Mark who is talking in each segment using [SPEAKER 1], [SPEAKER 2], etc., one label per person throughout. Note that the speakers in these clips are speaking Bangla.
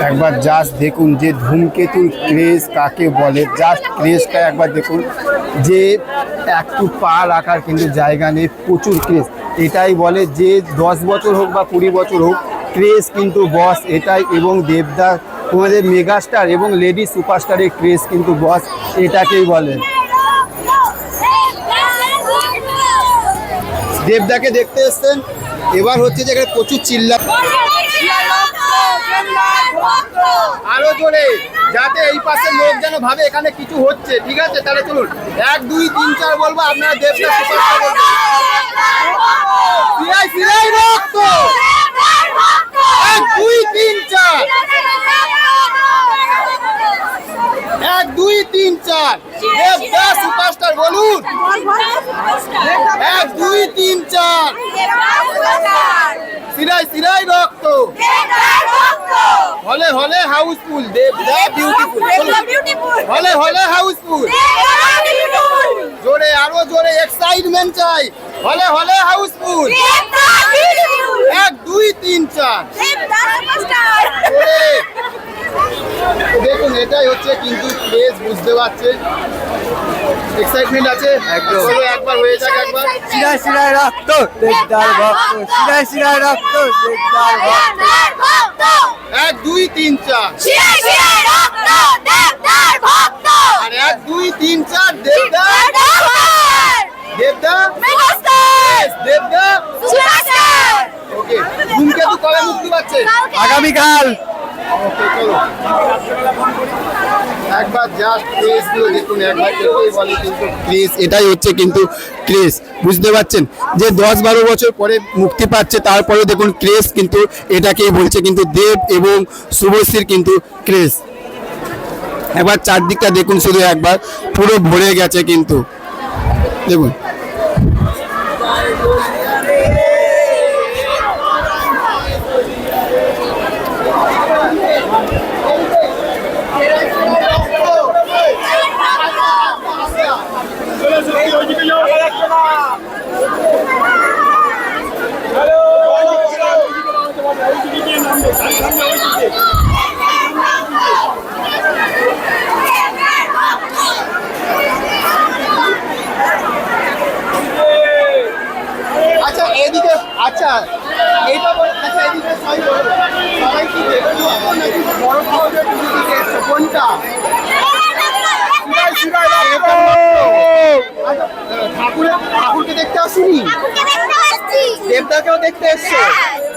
[SPEAKER 1] একবার জাস্ট দেখুন যে ধূমকেতুর ক্রেজ কাকে বলে, জাস্ট ক্রেজটা একবার দেখুন যে একটু পা রাখার কিন্তু জায়গা নেই, প্রচুর ক্রেজ। এটাই বলে যে 10 বছর হোক বা 20 বছর হোক, ক্রেজ কিন্তু বস এটাই। এবং দেবদা তোমাদের মেগাস্টার এবং লেডি সুপারস্টারের ক্রেজ কিন্তু বস, এটাকেই বলে। দেবদাকে দেখতে এসছেন, এবার হচ্ছে যে এখানে প্রচুর চিল্লা, আরো জোরে, যাতে এই পাশের লোক যেন ভাবে এখানে কিছু হচ্ছে। ঠিক আছে, তাহলে চলুন 1 2 3 4 বলবো, আপনারা দেবদা সুপারস্টার বলবেন। সিরাই রক্ত, 1 2 3 4, 1 2 3 4, দেবদা সুপারস্টার বলুন। 1 2 3 4, সিরাই রক্ত, হলে হলে হাউসফুল, দেবদা বিউটিফুল, হলে হাউসফুল, জোরে, আরো জোরে, এক্সাইটমেন্ট চাই, হলে হাউসফুল, 1 2 3 4। দেখুন এটাই হচ্ছে কিন্তু প্লেস, বুঝতে পারছেন, এক্সাইটমেন্ট আছে একদম। একবার হয়ে যাক, একবার
[SPEAKER 2] সিরাই রক্ত দেবদার ভক্ত, সিরাই রক্ত দেবদার ভক্ত।
[SPEAKER 1] 1 2 3 4, আর 1 2 3 4, দেবদা ওকে। ধূমকেতু কবে মুক্তি পাচ্ছে?
[SPEAKER 2] আগামীকাল।
[SPEAKER 1] ওকে, চলো একবার জাস্ট ক্রেজ গুলো দেখুন, একবার এটাই বলে কিন্তু ক্রেজ, এটাই হচ্ছে কিন্তু ক্রেজ, বুঝতে পারছেন যে 10-12 বছর পরে মুক্তি পাচ্ছে, তারপরে দেখুন ক্রেজ কিন্তু এটাকেই বলছে কিন্তু দেব এবং শুভশ্রীর কিন্তু ক্রেজ। একবার চারদিকটা দেখুন, শুধু একবার পুরো ভরে গেছে কিন্তু, দেখুন। আচ্ছা এদিকে, আচ্ছা এইটা আচ্ছা এদিকে সবাই কি দেখবো নাকি বড় খাওয়াবে কোনটা? ঠাকুরকে দেখতে আসুনি, দেবদাকেও দেখতে এসছো,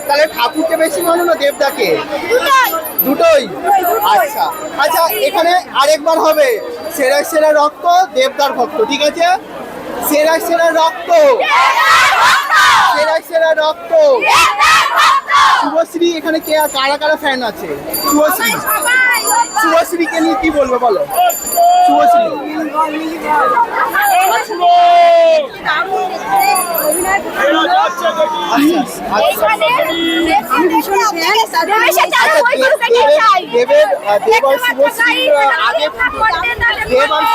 [SPEAKER 1] তাহলে ঠাকুরকে বেশি মানো না দেবদাকে? দুটোই। আচ্ছা আচ্ছা, এখানে আরেকবার হবে সেরা রক্ত দেবদার ভক্ত, ঠিক আছে? সেরা রক্ত, সেরা রক্ত। শুভশ্রী এখানে কে, কারা ফ্যান আছে? শুভশ্রীকে নিয়ে কি বলবো বলো? শুভশ্রী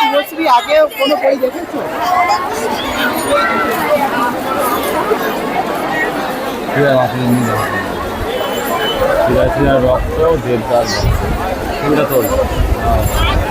[SPEAKER 1] শুভশ্রী আগে কোনো বই দেখেছো?
[SPEAKER 2] রক্ত দেবদার ভক্ত,